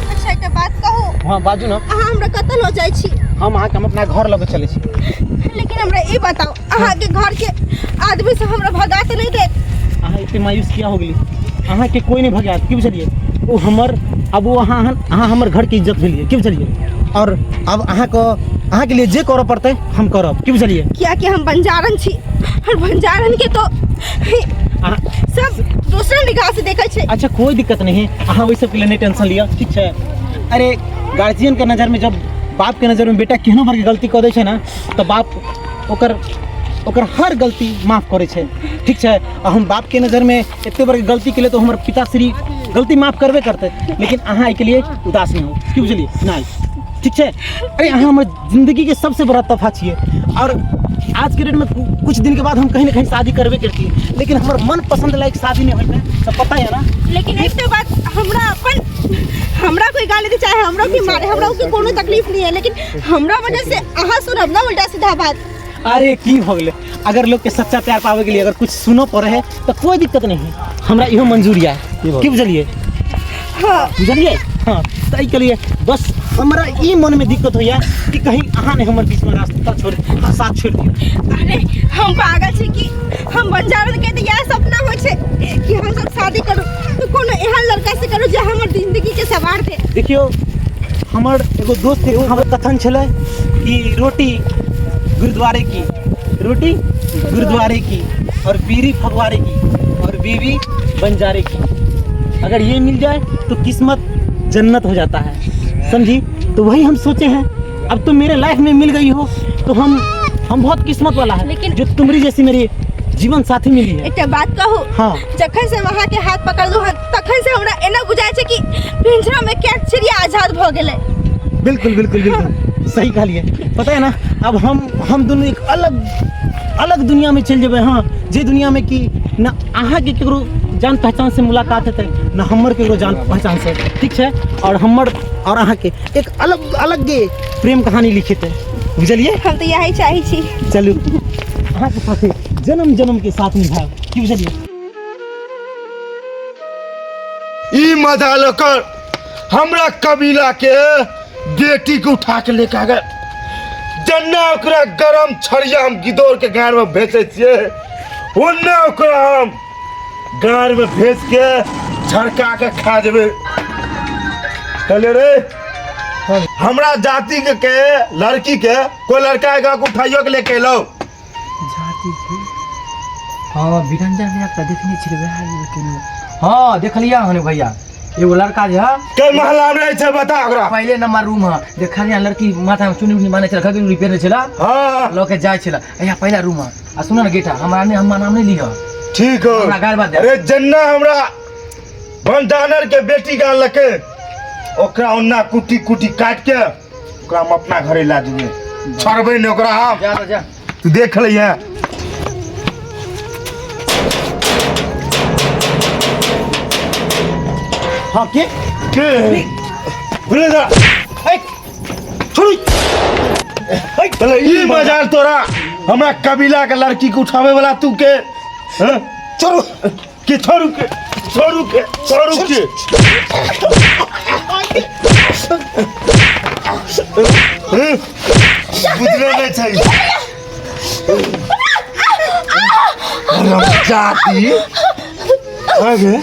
अच्छा एक बात कहू। हाँ बाजू ना। हमरा कतल हो जाई छी। हम अहाँ के हम अपना घर लगे चले छी। लेकिन हमरा ये बताओ अहाँ के घर के आदमी से हमरा भगा तो नहीं दे। अहाँ इतने मायूस किया हो गई? अहाँ के कोई नहीं भगा क्यों चलिए वो हमर अब वो अहाँ हमर घर की इज्जत भेलिए क्यों चलिए और अब अहाँ के लिए जे करऽ पड़ते हम करब क्यों चलिए। क्या कि हम बंजारन छी और बंजारन के तो सब दूसरा निगाह से देखै छै। अच्छा कोई दिक्कत नहीं है, अहाँ वही सब के लिए नहीं टेंशन लिया ठीक है। अरे गार्जियन के नज़र में जब बाप के नज़र में बेटा केहनो भर के गलती कर दे छै ना तो बाप ओकर हर गलती माफ करे छै ठीक है। और हम बाप के नज़र में इतने बड़े गलती के लिए तो हमारे पिताश्री गलती माफ करबे करते, लेकिन अहाँ के लिए उदास नहीं हो क्यों बुझलिए नहीं ठीक है। अरे अहाँ हमारे जिंदगी के सबसे बड़ा तोहफा छिए और आज के डेट में कुछ दिन के बाद हम कहीं ना कहीं शादी करबे करती है, लेकिन हमारे मन पसंद लायक शादी नहीं होता तो पता है ना। लेकिन एक तो बात हमरा कोई गाली दे चाहे हमरा भी मारे हमरा के कोनो तकलीफ नहीं है, लेकिन हमरा वजह से अहाँ सुनब ना उल्टा सीधा बात। अरे की हो गए, अगर लोग के सच्चा प्यार पावे के लिए अगर कुछ सुनो पड़े है तो कोई दिक्कत नहीं है, हमरा इहो मंजूरी है की बुझलिए। हाँ बुझलिए हाँ तई के लिए बस हमारा ई मन में दिक्कत होया कि कहीं अहाँ ने हमर बीच में रास्ता छोड़ साथ छोड़ दिया। अरे हम पागल छी कि हम बंजारन के तो यह सपना हो छे कि हम सब शादी करू तो कोनो एहन लड़का से करू जो हमर जिंदगी के सवार दे। देखियो हमर एगो दोस्त है हमर कथन छले कि रोटी गुरुद्वारे की और बीड़ी फगवारे की और बीवी बंजारे की, अगर ये मिल जाए तो किस्मत जन्नत हो जाता है समझी। तो वही हम सोचे हैं अब तो मेरे लाइफ में मिल गई हो तो हम बहुत किस्मत वाला है लेकिन जो तुम्हारी जैसी मेरी जीवन साथी मिली है। एक बात कहू हाँ जखन से वहाँ के हाथ पकड़ लू तखन से हमरा एना बुझाय छे कि पिंजरा में कैद चिड़िया आजाद भ गेले। बिल्कुल बिल्कुल बिल्कुल सही कहलिए। पता है ना अब हम दोनों एक अलग दुनिया में चल जेबे। हाँ जे दुनिया में कि ना अहाँ के केकरो जान पहचान से मुलाकात हेतै ना हमर केकरो जान पहचान से ठीक है। और हमर और अहाँ के एक अलग प्रेम कहानी लिखित है बुझलिए। हम तो यही चाही छी चलू अहाँ के साथे जन्म के साथ निभाओ की बुझलिए। ई मजा लेकर हमरा कबीला के बेटी के उठा के लेके गए जन्ना ओकरा गरम छड़िया हम गिदौर के गाड़ में भेजे छिए ओन्ने ओकरा हम गाड़ में भेज के झड़का के खा देबे। चले रे हमरा जाति के लड़की के कोई लड़का के उठाइयो के लेके लो जाति के हाँ बिरंजा भैया का देखने छिले हाँ देखलिया हने भैया एगो लड़का जे है के महला में छै बता ओकरा पहले नंबर रूम है देखलिया लड़की माथा में चुन्नी बांधे छला खगड़ी पहने छला हां लोके जाय छला या पहला रूम है आ सुन ना गेटा हमरा नाम नहीं लियो ठीक हो हमरा गाल बात अरे जन्ना हमरा भंडानर के बेटी का लके ओकरा ओन्ना कुटी काट के ओकरा हम अपना घरे ला देबे छोड़बे ने ओकरा हम जा तू देख लिया। हाँ के बोले जा छोड़ी चले ई मजाल तोरा हमरा कबीला के लड़की के उठावे वाला तू के हैं छोड़ू के बुझले नहीं चाहिए जाति आगे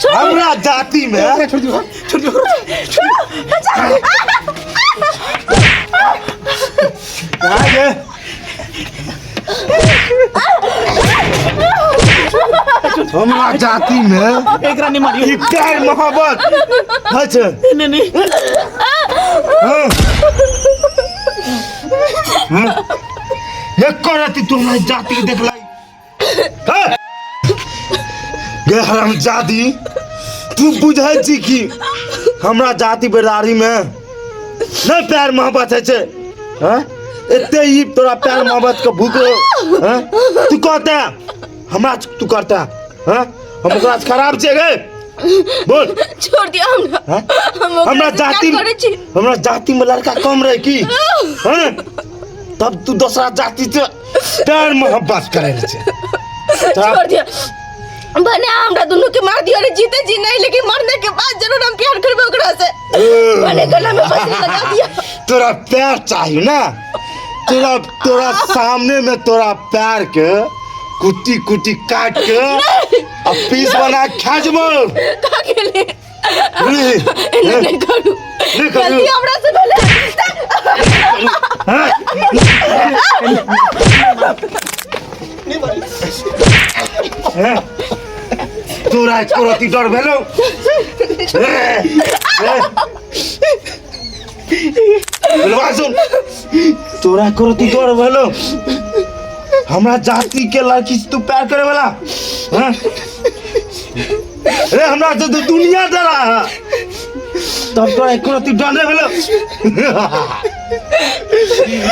हमरा जाति में आगे हमरा जाति में एकरा नहीं मारियो प्यार मोहब्बत है नहीं एक राती तुम जाति देख लाई गे हरामजादी तू बुझै छी कि हमरा जाति बिरादरी में नहीं प्यार मोहब्बत है छे हैं एते ही तोरा प्यार मोहब्बत के भूख हैं तू कहता हमरा तू करता हैं हम ओकरा खराब छे गे बोल छोड़ दिया हमरा जाति में लड़का कम रहे की हैं तब तू दूसरा जाति से प्यार मोहब्बत करे छे। छोड़ दिया बने हमरा दोनों के मार दियो रे, जीते जी नहीं लेकिन मरने के बाद जरूर हम प्यार करबे ओकरा से। बने गला में मछली लगा दिया। तोरा प्यार चाहिए ना, तोरा सामने में तोरा प्यार के कुटी कुटी काट के अब पीस बना खा जमो का के लिए नहीं करू गलती हमरा से भले। तोरा कोरती डर भेलो सुन, तोरा कोरती डर भेलो हमरा जाति के लड़की से तू प्यार करे वाला हाँ? अरे हमरा से तो दुनिया डरा है, तब तोरा एक कोरती डर नहीं भेलो।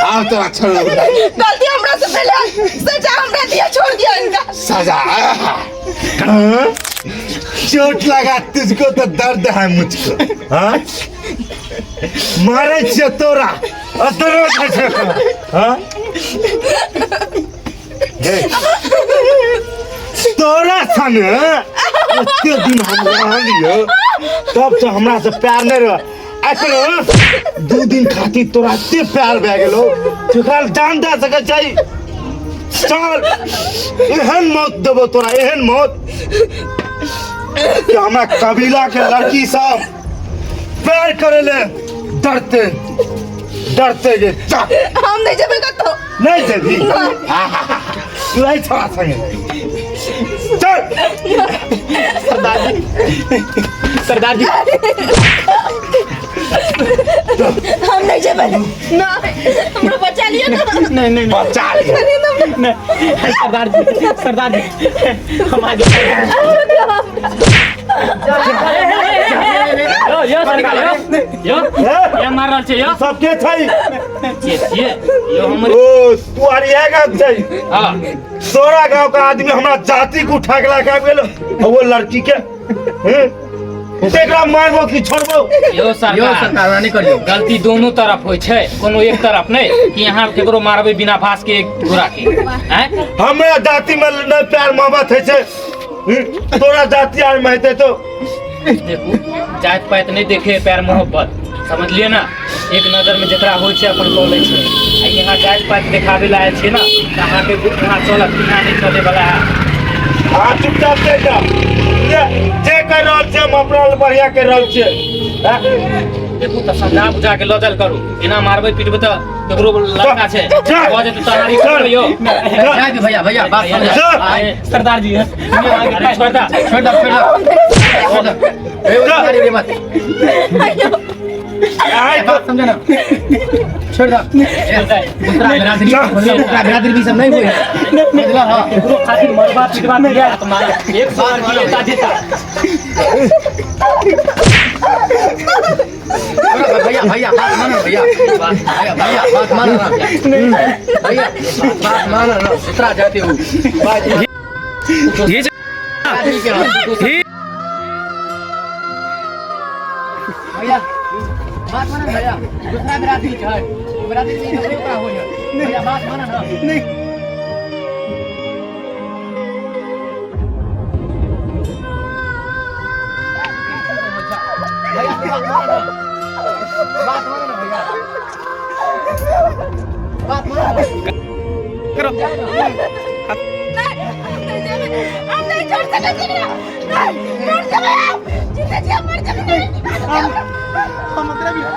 आओ तोरा छोड़ गलती हमरा से पहले सजा हमरा दिया, छोड़ दिया इनका सजा। हाँ? चोट लगा तुझको तो दर्द है मुझको हाँ? मारे छे तोरा हाँ? तोरा संग एते दिन हम रहलियो तब तो हमरा से प्यार नहीं रह, अखन 2 दिन खातिर तोरा एते प्यार भए गेलो तोरा जान दे सकै छै। चल एहन मौत देबो तोरा, एहन मौत कि हमरा कबीला के लड़की सब प्यार करे ले डरते डरते गे। हम नहीं जेबे कतो, नहीं जेबी नहीं छोड़ा संगे चल। सरदार जी हम नहीं जेबे ना, हमरा बचा लियो ना। नहीं बचा लियो सरदार जी हम आगे ये मार रहल छै यो सबके छै ये यो हमर ओ तू आरिया गाँव छै हां तोरा गाँव का आदमी हमरा जाति को उठा के लाके गेलो वो लड़की के एकरा मारबो कि छोड़बो। यो सरकार नहीं करियो, गलती दोनों तरफ होय छै, कोनो एक तरफ नहीं कि यहाँ केकरो मारबे बिना फास के गोरा के हैं। हमरा जाति में न प्यार मोहब्बत है छै, तोरा जाति आर में हेते तो देखो जात पात नहीं देखे प्यार मोहब्बत, समझ लिए ना। एक नजर में जकरा होय छै अपन कह लै छै, आ यहाँ जात पात देखावे ला आयल छै ना, कहाँ के यहाँ चलत बिना नहीं चले वाला है। हाँ चुपचाप से जा जे कर रहल छै हम अपना बढ़िया कर रहल छै। देखो तो समझा बुझा के लजल करू, बिना मारबे पीटबे तो केकरो लड़का छै कह दे तैयारी कर लियो। भैया बात समझ सरदार जी आगे छोड़ दा बात समझे ना, छोड़ दा। दूसरा बिरादरी भी सब नहीं हुई है। हाँ केकरो खातिर मरबा पीटबा दिया तुम्हारा एक बार जीता जीता। भैया बात मानो भैया बात मानो ना भैया बात मानो ना, दूसरा जाते हो भैया बात मानो भैया, दूसरा बिरादरी है, बिरादरी से नहीं पूरा हो भैया बात मानो ना। भैया बात मानो ना भैया, बात मानो ना करो हम नहीं छोड़ सकते नहीं, मर जाओ आप, जिंदा जी मर जाओ। हम ओकरा भी नहीं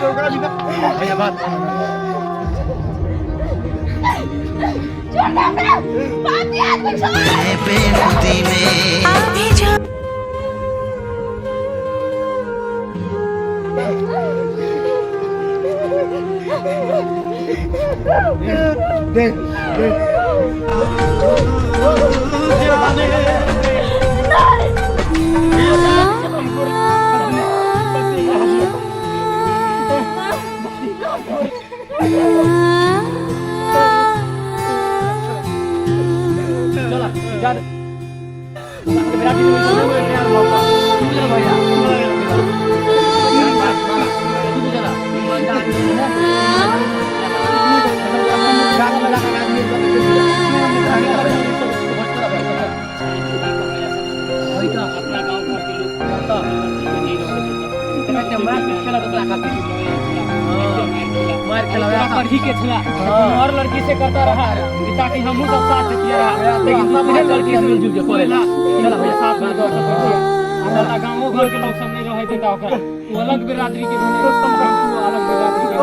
ओकरा भी भैया बात छोड़ दे, बात याद में छोड़ अभी जो देख मार खेला पढ़ी के छला और लड़की से करता रहा ताकि हमहू सब साथ देतिया रहा लेकिन दूसरे लड़की से मिलजुल के करेला चला भैया साथ में दो सब हमरा गांव घर के लोग सब नहीं रहे देता ओकरा तू अलग बिरादरी के बने तू अलग बिरादरी के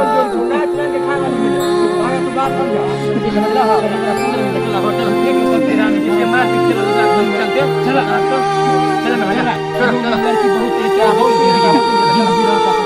नाच के खाना मिले आगे तो बात समझा चला होटल के करते रानी के मार के चला चलते चला चला लड़की बहुत तेज हो